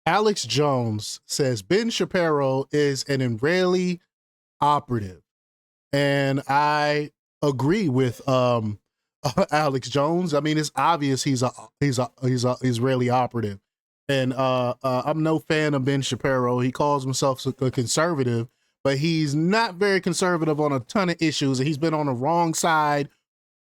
Alex Jones says Ben Shapiro is an Israeli operative, and I agree with Alex Jones. I mean, it's obvious he's a Israeli operative, and I'm no fan of Ben Shapiro. He calls himself a conservative, but he's not very conservative on a ton of issues, and he's been on the wrong side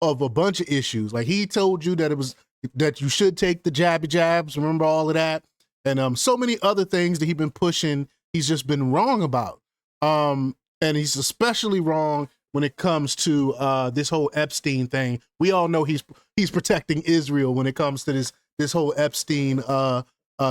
of a bunch of issues. Like, he told you that you should take the jabs. Remember all of that? And so many other things that he's been pushing, he's just been wrong about. And he's especially wrong when it comes to this whole Epstein thing. We all know he's protecting Israel when it comes to this whole Epstein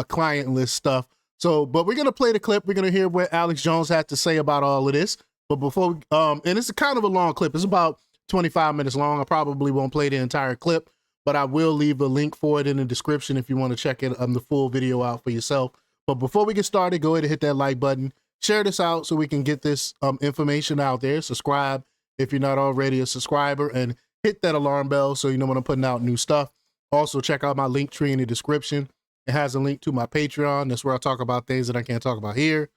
client list stuff. So, but we're gonna play the clip. We're gonna hear what Alex Jones had to say about all of this. But before, and it's kind of a long clip. It's about 25 minutes long. I probably won't play the entire clip, but I will leave a link for it in the description if you want to check it the full video out for yourself. But before we get started, go ahead and hit that like button. Share this out so we can get this information out there. Subscribe if you're not already a subscriber, and hit that alarm bell so you know when I'm putting out new stuff. Also, check out my link tree in the description. It has a link to my Patreon. That's where I talk about things that I can't talk about here.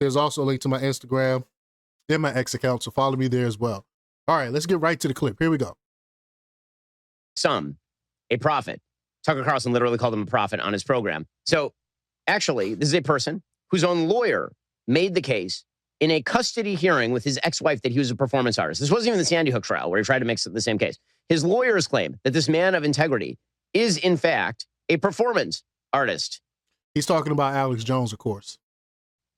There's also a link to my Instagram and my X account, so follow me there as well. All right, let's get right to the clip. Here we go. A prophet. Tucker Carlson literally called him a prophet on his program. So actually, this is a person whose own lawyer made the case in a custody hearing with his ex-wife that he was a performance artist. This wasn't even the Sandy Hook trial where he tried to mix the same case. His lawyers claim that this man of integrity is, in fact, a performance artist. He's talking about Alex Jones, of course.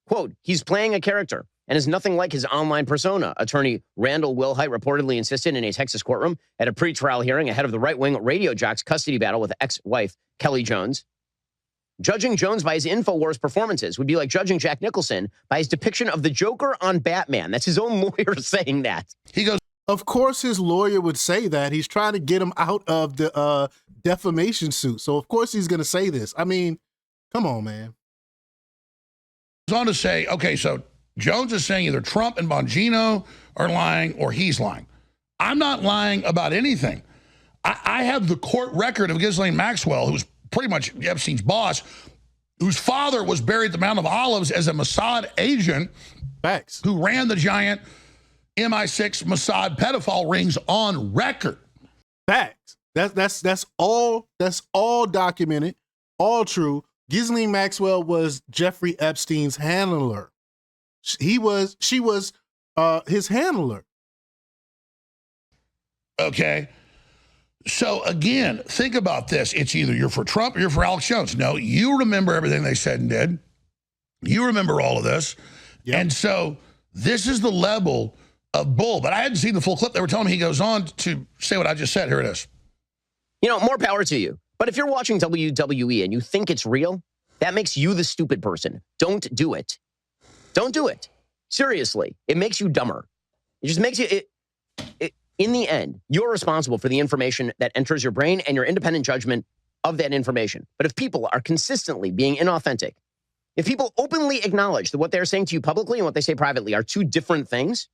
Quote, he's playing a character and is nothing like his online persona, attorney Randall Wilhite reportedly insisted in a Texas courtroom at a pretrial hearing ahead of the right-wing radio jock's custody battle with ex-wife Kelly Jones. Judging Jones by his InfoWars performances would be like judging Jack Nicholson by his depiction of the Joker on Batman. That's his own lawyer saying that. He goes, of course his lawyer would say that. He's trying to get him out of the defamation suit. So of course he's going to say this. I mean, come on, man. He goes on to say, okay, so Jones is saying either Trump and Bongino are lying or he's lying. I'm not lying about anything. I have the court record of Ghislaine Maxwell, who's pretty much Epstein's boss, whose father was buried at the Mount of Olives as a Mossad agent. Facts. Who ran the giant MI6 Mossad pedophile rings on record. Facts. That's all documented, all true. Ghislaine Maxwell was Jeffrey Epstein's handler. She was his handler. Okay. So again, think about this. It's either you're for Trump or you're for Alex Jones. No, you remember everything they said and did. You remember all of this. Yep. And so this is the level of bull. But I hadn't seen the full clip. They were telling me he goes on to say what I just said. Here it is. You know, more power to you. But if you're watching WWE and you think it's real, that makes you the stupid person. Don't do it. Don't do it. Seriously. It makes you dumber. It just makes you... In the end, you're responsible for the information that enters your brain and your independent judgment of that information. But if people are consistently being inauthentic, if people openly acknowledge that what they're saying to you publicly and what they say privately are two different things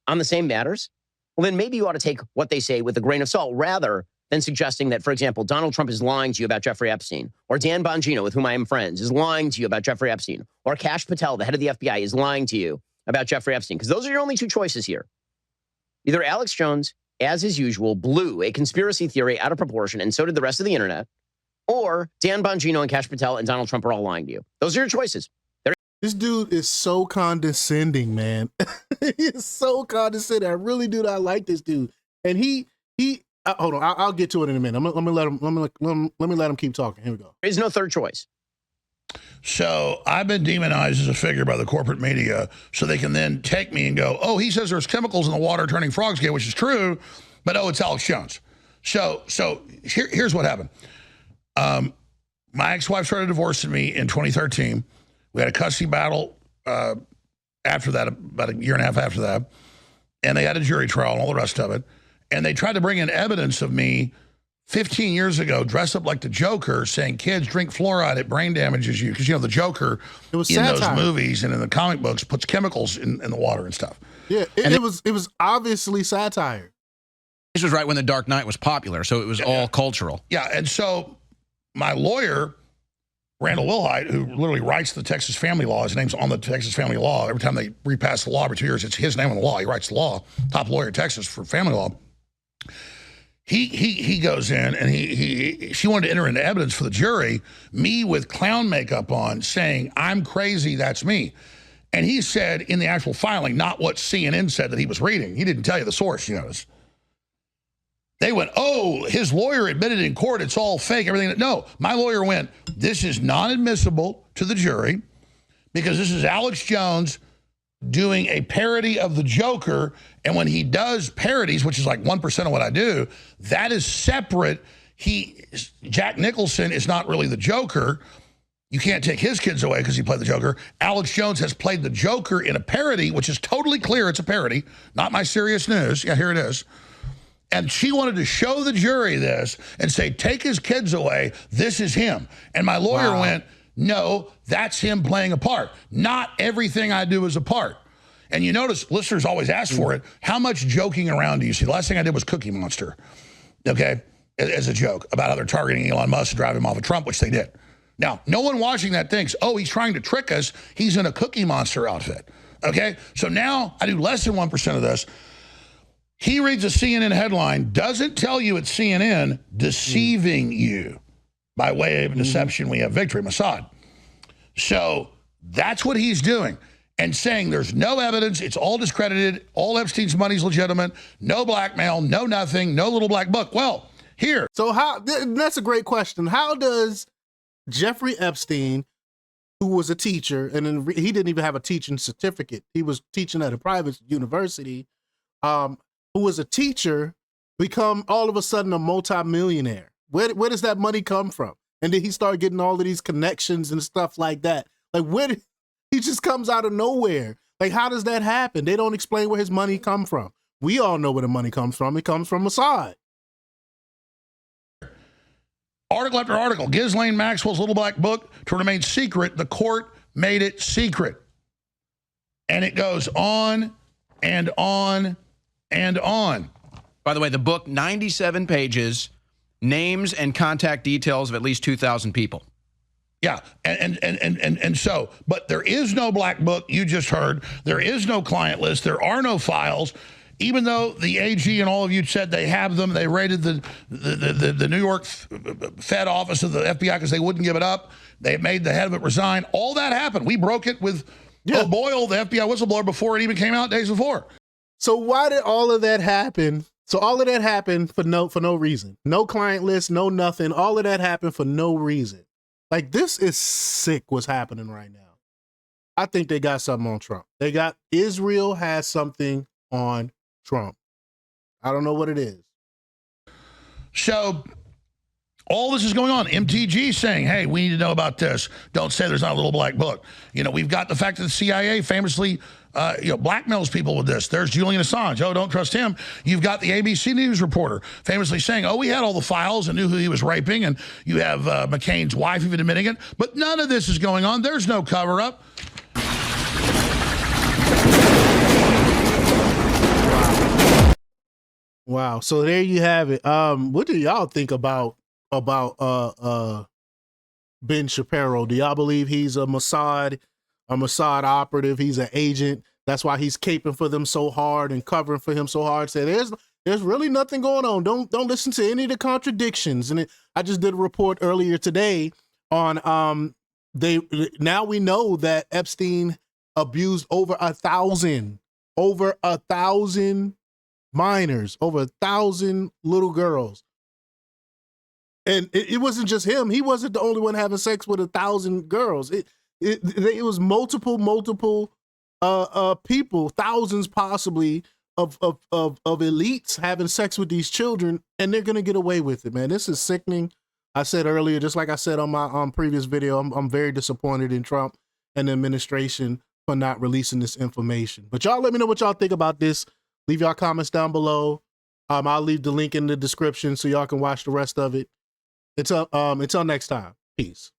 on the same matters, well, then maybe you ought to take what they say with a grain of salt rather than suggesting that, for example, Donald Trump is lying to you about Jeffrey Epstein, or Dan Bongino, with whom I am friends, is lying to you about Jeffrey Epstein, or Kash Patel, the head of the FBI, is lying to you about Jeffrey Epstein, because those are your only two choices here. Either Alex Jones, as is usual, blew a conspiracy theory out of proportion, and so did the rest of the internet, or Dan Bongino and Kash Patel and Donald Trump are all lying to you. Those are your choices. This dude is so condescending, man. He is so condescending. I really do not like this dude. And he hold on, I'll get to it in a minute. Let me let him keep talking. Here we go. There is no third choice. So I've been demonized as a figure by the corporate media so they can then take me and go, oh, he says there's chemicals in the water turning frogs gay, which is true, but oh, it's Alex Jones. So here's what happened. My ex-wife started divorcing me in 2013. We had a custody battle after that, about a year and a half after that, and they had a jury trial and all the rest of it, and they tried to bring in evidence of me 15 years ago, dressed up like the Joker, saying kids drink fluoride, it brain damages you. Because, you know, the Joker in those movies and in the comic books puts chemicals in the water and stuff. Yeah, it was obviously satire. This was right when The Dark Knight was popular, so it was all cultural. Yeah, and so my lawyer Randall Wilhite, who literally writes the Texas family law. His name's on the Texas family law. Every time they repass the law every 2 years, it's his name on the law. He writes the law, top lawyer in Texas for family law. He goes in and she wanted to enter into evidence for the jury, me with clown makeup on, saying, I'm crazy, that's me. And he said in the actual filing, not what CNN said that he was reading. He didn't tell you the source, you notice. They went, oh, his lawyer admitted in court it's all fake, everything. No, my lawyer went, this is non-admissible to the jury because this is Alex Jones doing a parody of the Joker. And when he does parodies, which is like 1% of what I do, that is separate. Jack Nicholson is not really the Joker. You can't take his kids away because he played the Joker. Alex Jones has played the Joker in a parody, which is totally clear it's a parody, not my serious news. Yeah, here it is. And she wanted to show the jury this and say, take his kids away. This is him. And my lawyer went, no, that's him playing a part. Not everything I do is a part. And you notice listeners always ask for it. How much joking around do you see? The last thing I did was Cookie Monster, okay, as a joke about how they're targeting Elon Musk and driving him off of Trump, which they did. Now, no one watching that thinks, oh, he's trying to trick us. He's in a Cookie Monster outfit, okay? So now I do less than 1% of this. He reads a CNN headline, doesn't tell you it's CNN, deceiving you by way of deception. We have victory, Mossad. So that's what he's doing and saying there's no evidence. It's all discredited. All Epstein's money's legitimate. No blackmail, no nothing, no little black book. Well, here. So that's a great question. How does Jeffrey Epstein, who was a teacher, and then he didn't even have a teaching certificate. He was teaching at a private university, who was a teacher, become all of a sudden a multimillionaire? Where does that money come from? And then he started getting all of these connections and stuff like that. Like, he just comes out of nowhere. Like, how does that happen? They don't explain where his money come from. We all know where the money comes from. It comes from Mossad. Article after article. Ghislaine Maxwell's little black book to remain secret. The court made it secret. And it goes on and on and on. By the way, the book, 97 pages, names and contact details of at least 2,000 people. Yeah, and so, but there is no black book, you just heard. There is no client list. There are no files. Even though the AG and all of you said they have them, they raided the New York Fed office of the FBI because they wouldn't give it up. They made the head of it resign. All that happened. We broke it with Boyle, the FBI whistleblower, before it even came out days before. So why did all of that happen? So all of that happened for no reason. No client list, no nothing. All of that happened for no reason. Like, this is sick what's happening right now. I think they got something on Trump. Israel has something on Trump. I don't know what it is. So all this is going on. MTG saying, hey, we need to know about this. Don't say there's not a little black book. You know, we've got the fact that the CIA famously blackmails people with this. There's Julian Assange. Oh, don't trust him. You've got the ABC News reporter famously saying, oh, we had all the files and knew who he was raping. And you have McCain's wife even admitting it. But none of this is going on. There's no cover-up. Wow. So there you have it. What do y'all think about Ben Shapiro? Do y'all believe he's a Mossad operative? He's an agent. That's why he's caping for them so hard and covering for him so hard. Say there's really nothing going on. Don't listen to any of the contradictions. And I just did a report earlier today on now we know that Epstein abused over 1,000 minors, over 1,000 little girls. And it wasn't just him. He wasn't the only one having sex with 1,000 girls. It was multiple people, thousands possibly of elites having sex with these children, and they're gonna get away with it, man. This is sickening. I said earlier, just like I said on my previous video, I'm very disappointed in Trump and the administration for not releasing this information. But y'all let me know what y'all think about this. Leave y'all comments down below. I'll leave the link in the description so y'all can watch the rest of it. Until next time. Peace.